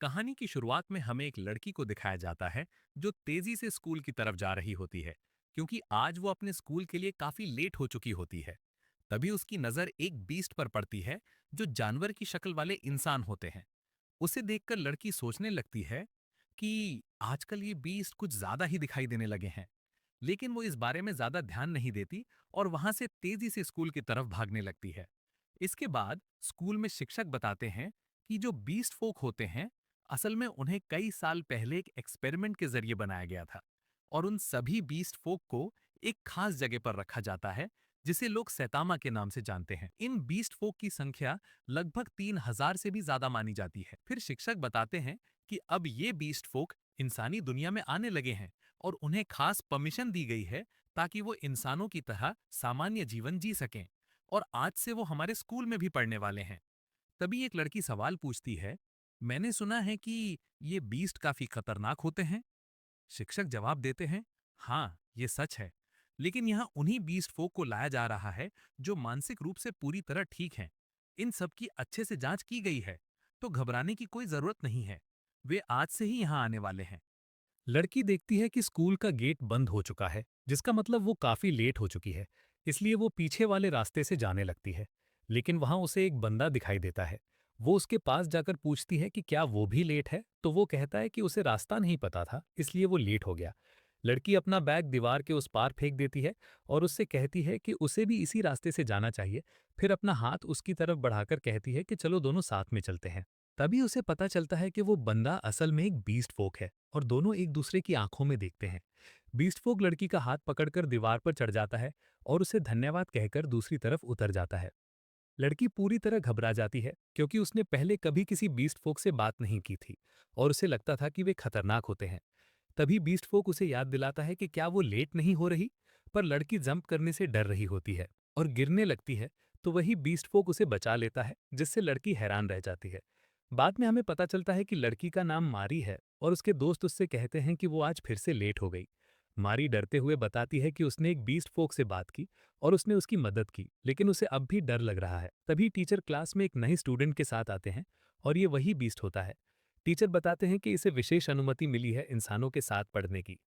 कहानी की शुरुआत में हमें एक लड़की को दिखाया जाता है जो तेजी से स्कूल की तरफ जा रही होती है, क्योंकि आज वो अपने स्कूल के लिए काफी लेट हो चुकी होती है। तभी उसकी नजर एक बीस्ट पर पड़ती है जो जानवर की शक्ल वाले इंसान होते हैं। उसे देखकर लड़की सोचने लगती है कि आजकल ये बीस्ट कुछ ज्यादा ही दिखाई देने लगे हैं। लेकिन वो इस बारे में ज्यादा ध्यान नहीं देती और वहां से तेजी से स्कूल की तरफ भागने लगती है। इसके बाद स्कूल में शिक्षक बताते हैं कि जो बीस्ट फोक होते हैं, असल में उन्हें कई साल पहले एक एक्सपेरिमेंट के जरिए बनाया गया था और उन सभी बीस्ट फोक को एक खास जगह पर रखा जाता है जिसे लोग सैतामा के नाम से जानते हैं। इन बीस्ट फोक की संख्या लगभग 3000 से भी ज्यादा मानी जाती है। फिर शिक्षक बताते हैं कि अब ये बीस्ट फोक इंसानी दुनिया में आने लगे हैं और उन्हें खास परमिशन दी गई है ताकि वो इंसानों की तरह सामान्य जीवन जी सकें, और आज से वो हमारे स्कूल में भी पढ़ने वाले हैं। तभी एक लड़की सवाल पूछती है, मैंने सुना है कि ये बीस्ट काफी खतरनाक होते हैं। शिक्षक जवाब देते हैं, हाँ ये सच है, लेकिन यहाँ उन्हीं बीस्ट फोक को लाया जा रहा है जो मानसिक रूप से पूरी तरह ठीक हैं। इन सब की अच्छे से जांच की गई है, तो घबराने की कोई जरूरत नहीं है। वे आज से ही यहाँ आने वाले हैं। लड़की देखती है कि स्कूल का गेट बंद हो चुका है, जिसका मतलब वो काफी लेट हो चुकी है। इसलिए वो पीछे वाले रास्ते से जाने लगती है। लेकिन वहां उसे एक बंदा दिखाई देता है। वो उसके पास जाकर पूछती है कि क्या वो भी लेट है, तो वो कहता है कि उसे रास्ता नहीं पता था, इसलिए वो लेट हो गया। लड़की अपना बैग दीवार के उस पार फेंक देती है और उससे कहती है कि उसे भी इसी रास्ते से जाना चाहिए। फिर अपना हाथ उसकी तरफ बढ़ाकर कहती है कि चलो दोनों साथ में चलते हैं। तभी उसे पता चलता है कि वो बंदा असल में एक बीस्ट फोक है और दोनों एक दूसरे की आंखों में देखते हैं। बीस्ट फोक लड़की का हाथ पकड़कर दीवार पर चढ़ जाता है और उसे धन्यवाद कहकर दूसरी तरफ उतर जाता है। लड़की पूरी तरह घबरा जाती है क्योंकि उसने पहले कभी किसी बीस्ट फोक से बात नहीं की थी और उसे लगता था कि वे खतरनाक होते हैं। तभी बीस्ट फोक उसे याद दिलाता है कि क्या वो लेट नहीं हो रही, पर लड़की जंप करने से डर रही होती है और गिरने लगती है। तो वही बीस्ट फोक उसे बचा लेता है, जिससे लड़की हैरान रह जाती है। बाद में हमें पता चलता है कि लड़की का नाम मारी है और उसके दोस्त उससे कहते हैं कि वो आज फिर से लेट हो गई। मारी डरते हुए बताती है कि उसने एक बीस्ट फोक से बात की और उसने उसकी मदद की, लेकिन उसे अब भी डर लग रहा है। तभी टीचर क्लास में एक नए स्टूडेंट के साथ आते हैं और ये वही बीस्ट होता है। टीचर बताते हैं कि इसे विशेष अनुमति मिली है इंसानों के साथ पढ़ने की।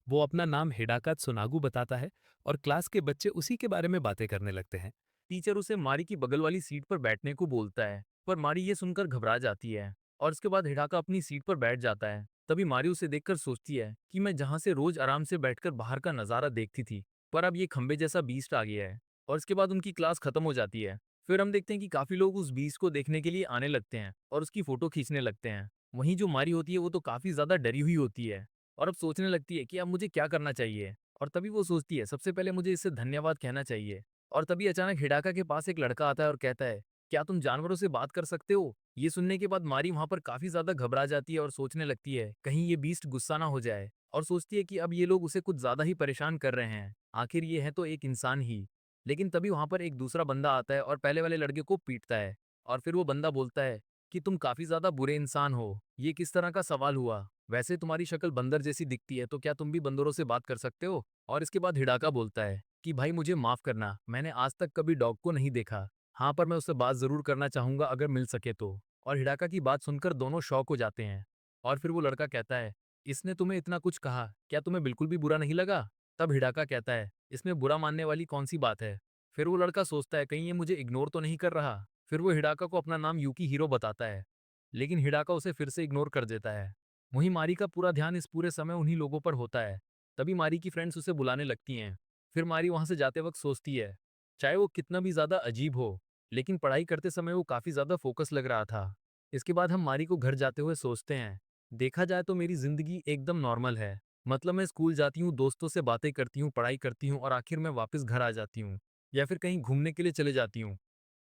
वो अपना नाम हिडाकात सुनागू बताता है और क्लास के बच्चे उसी के बारे में बातें करने लगते हैं। टीचर उसे मारी की बगल वाली सीट पर बैठने को बोलता है, पर मारी ये सुनकर घबरा जाती है और उसके बाद हिडाका अपनी सीट पर बैठ जाता है। तभी मारी उसे देखकर सोचती है कि मैं जहां से रोज आराम से बैठकर बाहर का नजारा देखती थी, पर अब ये खंबे जैसा बीस्ट आ गया है। और इसके बाद उनकी क्लास खत्म हो जाती है। फिर हम देखते हैं कि काफी लोग उस बीस्ट को देखने के लिए आने लगते हैं और उसकी फोटो खींचने लगते हैं। वहीं जो मारी होती है वो तो काफी ज्यादा डरी हुई होती है और अब सोचने लगती है कि अब मुझे क्या करना चाहिए। और तभी वो सोचती है सबसे पहले मुझे इससे धन्यवाद कहना चाहिए। और तभी अचानक हिडाका के पास एक लड़का आता है और कहता है, क्या तुम जानवरों से बात कर सकते हो? ये सुनने के बाद मारी वहां पर काफी ज्यादा घबरा जाती है और सोचने लगती है कहीं ये बीस्ट गुस्सा ना हो जाए, और सोचती है कि अब ये लोग उसे कुछ ज्यादा ही परेशान कर रहे हैं, आखिर ये है तो एक इंसान ही। लेकिन तभी वहां पर एक दूसरा बंदा आता है और पहले वाले लड़के को पीटता है। और फिर वो बंदा बोलता है कि तुम काफी ज्यादा बुरे इंसान हो, ये किस तरह का सवाल हुआ? वैसे तुम्हारी शक्ल बंदर जैसी दिखती है, तो क्या तुम भी बंदरों से बात कर सकते हो? और इसके बाद हिडाका बोलता है कि भाई मुझे माफ करना, मैंने आज तक कभी डॉग को नहीं देखा। हाँ, पर मैं उससे बात जरूर करना चाहूंगा अगर मिल सके तो। और हिडाका की बात सुनकर दोनों शॉक हो जाते हैं। और फिर वो लड़का कहता है, इसने तुम्हें इतना कुछ कहा, क्या तुम्हें बिल्कुल भी बुरा नहीं लगा? तब हिडाका कहता है, इसमें बुरा मानने वाली कौन सी बात है? फिर वो लड़का सोचता है कहीं ये मुझे इग्नोर तो नहीं कर रहा। फिर वो हिडाका को अपना नाम यूकी हीरो बताता है, लेकिन हिडाका उसे फिर से इग्नोर कर देता है। वहीं मारी का पूरा ध्यान इस पूरे समय उन्हीं लोगों पर होता है। तभी मारी की फ्रेंड्स उसे बुलाने लगती हैं। फिर मारी वहां से जाते वक्त सोचती है, चाहे वो कितना भी ज्यादा अजीब हो, लेकिन पढ़ाई करते समय वो काफी ज्यादा फोकस लग रहा था। इसके बाद हम मारी को घर जाते हुए सोचते हैं, देखा जाए तो मेरी जिंदगी एकदम नॉर्मल है। मतलब मैं स्कूल जाती हूँ, दोस्तों से बातें करती हूँ, पढ़ाई करती हूँ और आखिर में वापस घर आ जाती हूँ या फिर कहीं घूमने के लिए चले जाती हूँ।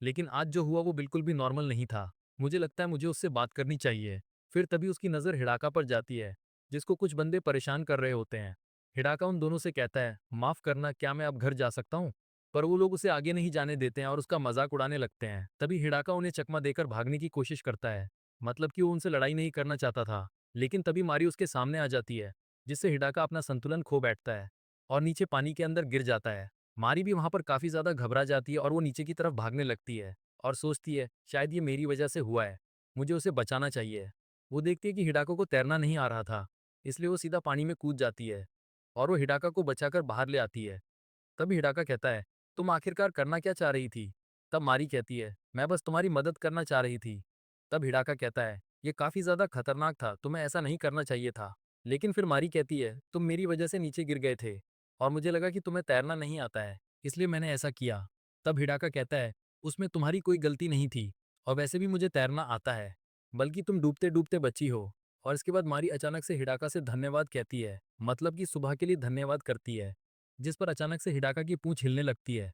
लेकिन आज जो हुआ वो बिल्कुल भी नॉर्मल नहीं था। मुझे लगता है मुझे उससे बात करनी चाहिए। फिर तभी उसकी नज़र हिडाका पर जाती है, जिसको कुछ बंदे परेशान कर रहे होते हैं। हिडाका उन दोनों से कहता है, माफ करना, क्या मैं अब घर जा सकता हूँ? पर वो लोग उसे आगे नहीं जाने देते हैं और उसका मजाक उड़ाने लगते हैं। तभी हिडाका उन्हें चकमा देकर भागने की कोशिश करता है, मतलब कि वो उनसे लड़ाई नहीं करना चाहता था। लेकिन तभी मारी उसके सामने आ जाती है, जिससे हिडाका अपना संतुलन खो बैठता है और नीचे पानी के अंदर गिर जाता है। मारी भी वहां पर काफी ज्यादा घबरा जाती है और वो नीचे की तरफ भागने लगती है और सोचती है शायद ये मेरी वजह से हुआ है, मुझे उसे बचाना चाहिए। वो देखती है कि हिडाका को तैरना नहीं आ रहा था, इसलिए वो सीधा पानी में कूद जाती है और वो हिडाका को बचाकर बाहर ले आती है। तभी हिडाका कहता है, तुम आखिरकार करना क्या चाह रही थी? तब मारी कहती है, मैं बस तुम्हारी मदद करना चाह रही थी। तब हिडाका कहता है, ये काफी ज्यादा खतरनाक था, तुम्हें ऐसा नहीं करना चाहिए था। लेकिन फिर मारी कहती है, तुम मेरी वजह से नीचे गिर गए थे और मुझे लगा कि तुम्हें तैरना नहीं आता है, इसलिए मैंने ऐसा किया। तब हिडाका कहता है, उसमें तुम्हारी कोई गलती नहीं थी और वैसे भी मुझे तैरना आता है, बल्कि तुम डूबते डूबते बची हो। और इसके बाद मारी अचानक से हिडाका से धन्यवाद कहती है, मतलब कि सुबह के लिए धन्यवाद करती है, जिस पर अचानक से हिडाका की पूंछ हिलने लगती है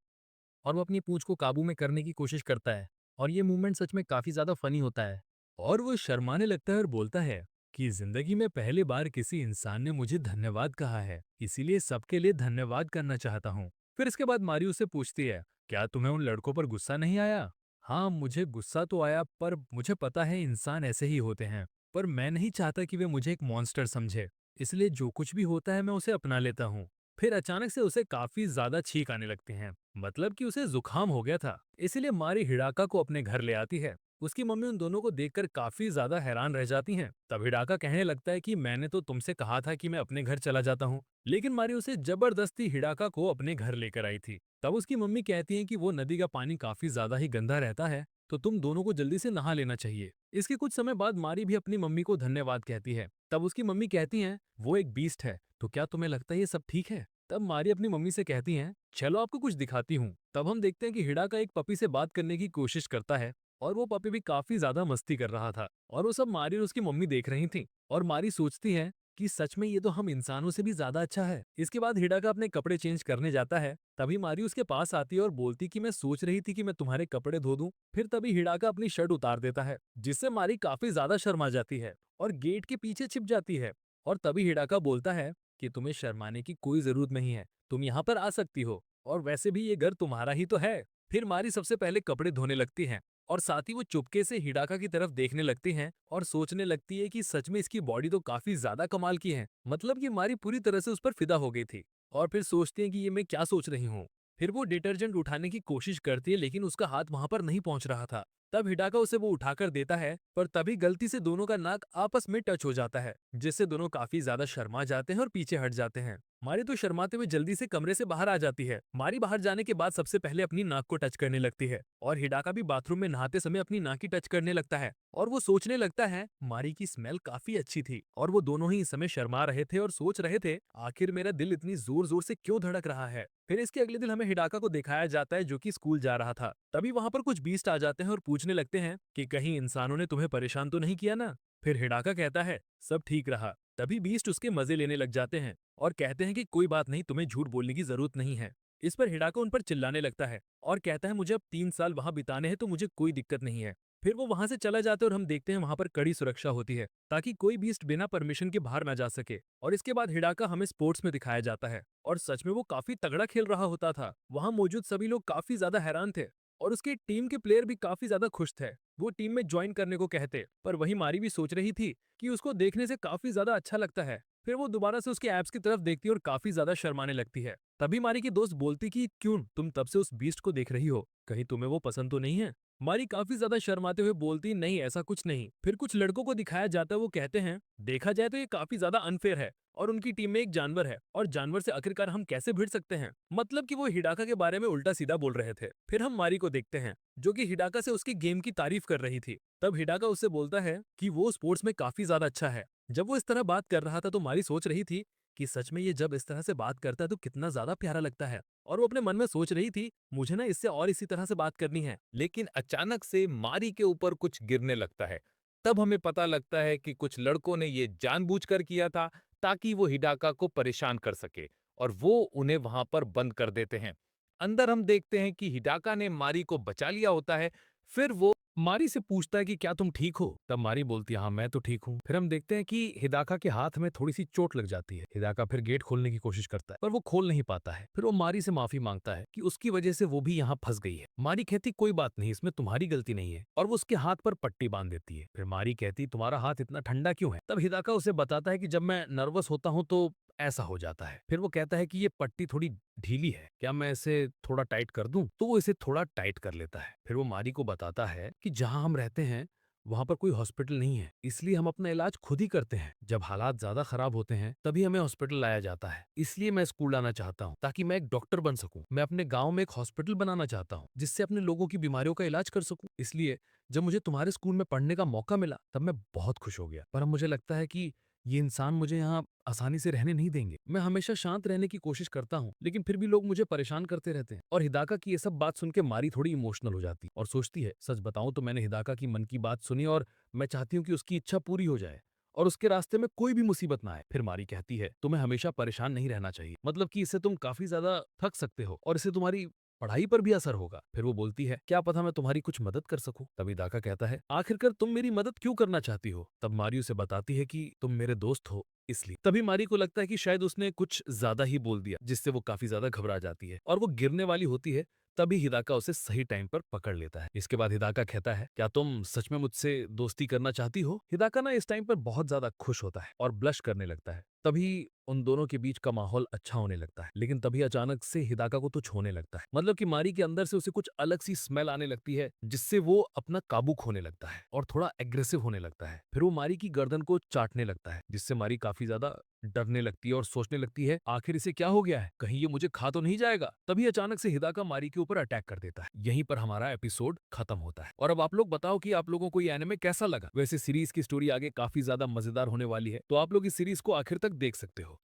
और वो अपनी पूंछ को काबू में करने की कोशिश करता है। और ये मूवमेंट सच में काफी ज्यादा फनी होता है। और वो शर्माने लगता है और बोलता है कि जिंदगी में पहली बार किसी इंसान ने मुझे धन्यवाद कहा है, इसीलिए सबके लिए धन्यवाद करना चाहता हूँ। फिर इसके बाद मारी उससे पूछती है, क्या तुम्हें उन लड़कों पर गुस्सा नहीं आया? हाँ, मुझे गुस्सा तो आया, पर मुझे पता है इंसान ऐसे ही होते हैं। पर मैं नहीं चाहता कि वे मुझे एक मॉन्स्टर समझे, इसलिए जो कुछ भी होता है मैं उसे अपना लेता हूँ। फिर अचानक से उसे काफी ज्यादा छींक आने लगती है, मतलब कि उसे जुकाम हो गया था। इसीलिए मारी हिडाका को अपने घर ले आती है। उसकी मम्मी उन दोनों को देखकर काफी ज्यादा हैरान रह जाती हैं। तब हिडाका कहने लगता है कि मैंने तो तुमसे कहा था कि मैं अपने घर चला जाता हूँ, लेकिन मारी उसे जबरदस्ती हिडाका को अपने घर लेकर आई थी। तब उसकी मम्मी कहती है कि वो नदी का पानी काफी ज्यादा ही गंदा रहता है, तो तुम दोनों को जल्दी से नहा लेना चाहिए। इसके कुछ समय बाद मारी भी अपनी मम्मी को धन्यवाद कहती है। तब उसकी मम्मी कहती हैं, वो एक बीस्ट है, तो क्या तुम्हें लगता है ये सब ठीक है? तब मारी अपनी मम्मी से कहती हैं, चलो आपको कुछ दिखाती हूँ। तब हम देखते हैं कि हिडाका एक पपी से बात करने की कोशिश करता है और वो पपी भी काफी ज्यादा मस्ती कर रहा था और वो सब मारी और उसकी मम्मी देख रही थी। और मारी सोचती है कि सच में ये तो हम इंसानों से भी ज्यादा अच्छा है। इसके बाद हिडाका अपने कपड़े चेंज करने जाता है। तभी मारी उसके पास आती है और बोलती कि मैं सोच रही थी कि मैं तुम्हारे कपड़े धो दूं। फिर तभी हिडाका अपनी शर्ट उतार देता है, जिससे मारी काफी ज्यादा शर्मा जाती है और गेट के पीछे छिप जाती है। और तभी हिडाका बोलता है कि तुम्हें शर्माने की कोई जरूरत नहीं है, तुम यहाँ पर आ सकती हो, और वैसे भी ये घर तुम्हारा ही तो है। फिर मारी सबसे पहले कपड़े धोने लगती है और साथ ही वो चुपके से हिडाका की तरफ देखने लगती हैं और सोचने लगती है कि सच में इसकी बॉडी तो काफी ज्यादा कमाल की है, मतलब कि मारी पूरी तरह से उस पर फिदा हो गई थी। और फिर सोचती है कि ये मैं क्या सोच रही हूँ। फिर वो डिटर्जेंट उठाने की कोशिश करती है, लेकिन उसका हाथ वहां पर नहीं पहुंच रहा था। तब हिडाका उसे वो उठाकर देता है, पर तभी गलती से दोनों का नाक आपस में टच हो जाता है, जिससे दोनों काफी ज्यादा शर्मा जाते हैं और पीछे हट जाते हैं। मारी तो शर्माते हुए जल्दी से कमरे से बाहर आ जाती है। मारी बाहर जाने के बाद सबसे पहले अपनी नाक को टच करने लगती है और हिडाका भी बाथरूम में नहाते समय अपनी नाक की टच करने लगता है। और वो सोचने लगता है मारी की स्मेल काफी अच्छी थी और वो दोनों ही इस समय शर्मा रहे थे और सोच रहे थे आखिर मेरा दिल इतनी जोर जोर से क्यों धड़क रहा है। फिर इसके अगले दिन हमें हिडाका को दिखाया जाता है जो कि स्कूल जा रहा था। तभी वहां पर कुछ बीस्ट आ जाते हैं और पूछने लगते हैं कि कहीं इंसानों ने तुम्हें परेशान तो नहीं किया ना। फिर हिडाका कहता है सब ठीक रहा। तभी बीस्ट उसके मजे लेने लग जाते हैं और कहते हैं कि कोई बात नहीं, तुम्हें झूठ बोलने की जरूरत नहीं है। इस पर हिडाका उन पर चिल्लाने लगता है और कहता है मुझे अब 3 साल वहां बिताने हैं, तो मुझे कोई दिक्कत नहीं है। फिर वो वहां से चला जाता है और हम देखते हैं वहां पर कड़ी सुरक्षा होती है ताकि कोई बीस्ट बिना परमिशन के बाहर ना जा सके। और इसके बाद हिडाका हमें स्पोर्ट्स में दिखाया जाता है और सच में वो काफी तगड़ा खेल रहा होता था। वहां मौजूद सभी लोग काफी ज्यादा हैरान थे और उसकी टीम के प्लेयर भी काफी ज्यादा खुश थे। वो टीम में ज्वाइन करने को कहते, पर वही मारी भी सोच रही थी कि उसको देखने से काफी ज्यादा अच्छा लगता है। फिर वो दोबारा से उसके एब्स की तरफ देखती है और काफी ज्यादा शर्माने लगती है। तभी मारी की दोस्त बोलती कि क्यों तुम तब से उस बीस्ट को देख रही हो, कहीं तुम्हें वो पसंद तो नहीं है? मारी काफी ज्यादा शर्माते हुए बोलती नहीं, ऐसा कुछ नहीं। फिर कुछ लड़कों को दिखाया जाता है, वो कहते हैं देखा जाए तो ये काफी ज्यादा अनफेयर है और उनकी टीम में एक जानवर है और जानवर से आखिरकार हम कैसे भिड़ सकते हैं। मतलब कि वो हिडाका के बारे में उल्टा सीधा बोल रहे थे। फिर हम मारी को देखते हैं जो कि हिडाका से उसकी गेम की तारीफ कर रही थी। तब हिडाका उससे बोलता है कि वो स्पोर्ट्स में काफी ज्यादा अच्छा है। जब वो इस तरह बात कर रहा था तो मारी सोच रही थी कि सच में ये जब इस तरह से बात करता है तो कितना ज्यादा प्यारा लगता है। और वो अपने मन में सोच रही थी मुझे ना इससे और इसी तरह से बात करनी है। लेकिन अचानक से मारी के ऊपर कुछ गिरने लगता है। तब हमें पता लगता है कि कुछ लड़कों ने ये जानबूझकर किया था ताकि वो हिडाका को परेशान कर सके और वो उन्हें वहां पर बंद कर देते हैं। अंदर हम देखते हैं कि हिडाका ने मारी को बचा लिया होता है। फिर वो मारी से पूछता है कि क्या तुम ठीक हो? तब मारी बोलती है हाँ मैं तो ठीक हूँ। फिर हम देखते हैं कि हिडाका के हाथ में थोड़ी सी चोट लग जाती है। हिडाका फिर गेट खोलने की कोशिश करता है पर वो खोल नहीं पाता है। फिर वो मारी से माफी मांगता है कि उसकी वजह से वो भी यहाँ फंस गई है। मारी कहती कोई बात नहीं, इसमें तुम्हारी गलती नहीं है, और वो उसके हाथ पर पट्टी बांध देती है। फिर मारी कहती तुम्हारा हाथ इतना ठंडा क्यों है? तब हिदाका उसे बताता है कि जब मैं नर्वस होता हूँ तो ऐसा हो जाता है। फिर वो कहता है कि ये पट्टी थोड़ी ढीली है, क्या मैं इसे थोड़ा टाइट कर दूं? तो वो इसे थोड़ा टाइट कर लेता है। फिर वो मारी को बताता है कि जहां हम रहते हैं वहाँ पर कोई हॉस्पिटल नहीं है, इसलिए हम अपना इलाज खुद ही करते हैं। जब हालात ज़्यादा खराब होते हैं, तभी हमें हॉस्पिटल लाया जाता है। इसलिए मैं स्कूल आना चाहता हूँ, ताकि मैं एक डॉक्टर बन सकूँ। मैं अपने गाँव में एक हॉस्पिटल बनाना चाहता हूँ, जिससे अपने लोगों की बीमारियों का इलाज कर सकूँ। इसलिए जब मुझे तुम्हारे स्कूल में पढ़ने का मौका मिला, तब मैं बहुत खुश हो गया। पर अब मुझे लगता है कि ये इंसान मुझे यहाँ आसानी से रहने नहीं देंगे। मैं हमेशा शांत रहने की कोशिश करता हूँ, लेकिन फिर भी लोग मुझे परेशान करते रहते हैं। और हिदाका की ये सब बात सुन के मारी थोड़ी इमोशनल हो जाती और सोचती है, सच बताऊं तो मैंने हिदाका की मन की बात सुनी और मैं चाहती हूँ कि उसकी इच्छा पूरी हो जाए और उसके रास्ते में कोई भी मुसीबत ना आए। फिर मारी कहती है, तुम्हें हमेशा परेशान नहीं रहना चाहिए, मतलब कि इससे तुम काफी ज्यादा थक सकते हो और इससे तुम्हारी पढ़ाई पर भी असर होगा। फिर वो बोलती है, क्या पता मैं तुम्हारी कुछ मदद कर सकूं। तभी दाका कहता है, आखिरकार तुम मेरी मदद क्यों करना चाहती हो। तब मारी उसे बताती है कि तुम मेरे दोस्त हो, इसलिए। तभी मारी को लगता है कि शायद उसने कुछ ज्यादा ही बोल दिया, जिससे वो काफी ज्यादा घबरा जाती है और वो गिरने वाली होती है। तभी हिदाका उसे सही टाइम पर पकड़ लेता है। इसके बाद हिदाका कहता है, क्या तुम सच में मुझसे दोस्ती करना चाहती हो। हिदाका ना इस टाइम पर बहुत ज्यादा खुश होता है और ब्लश करने लगता है। तभी उन दोनों के बीच का माहौल अच्छा होने लगता है, लेकिन तभी अचानक से हिदाका को कुछ होने लगता है, मतलब कि मारी के अंदर से उसे कुछ अलग सी स्मेल आने लगती है, जिससे वो अपना काबू खोने लगता है और थोड़ा एग्रेसिव होने लगता है। फिर वो मारी की गर्दन को चाटने लगता है, जिससे मारी काफी ज्यादा डरने लगती है और सोचने लगती है, आखिर इसे क्या हो गया है, कहीं ये मुझे खा तो नहीं जाएगा। तभी अचानक से हिदाका मारी के ऊपर अटैक कर देता है। यहीं पर हमारा एपिसोड खत्म होता है। और अब आप लोग बताओ कि आप लोगों को ये एनिमे कैसा लगा। वैसे सीरीज की स्टोरी आगे काफी ज्यादा मजेदार होने वाली है, तो आप लोग इस सीरीज को आखिर तक देख सकते हो।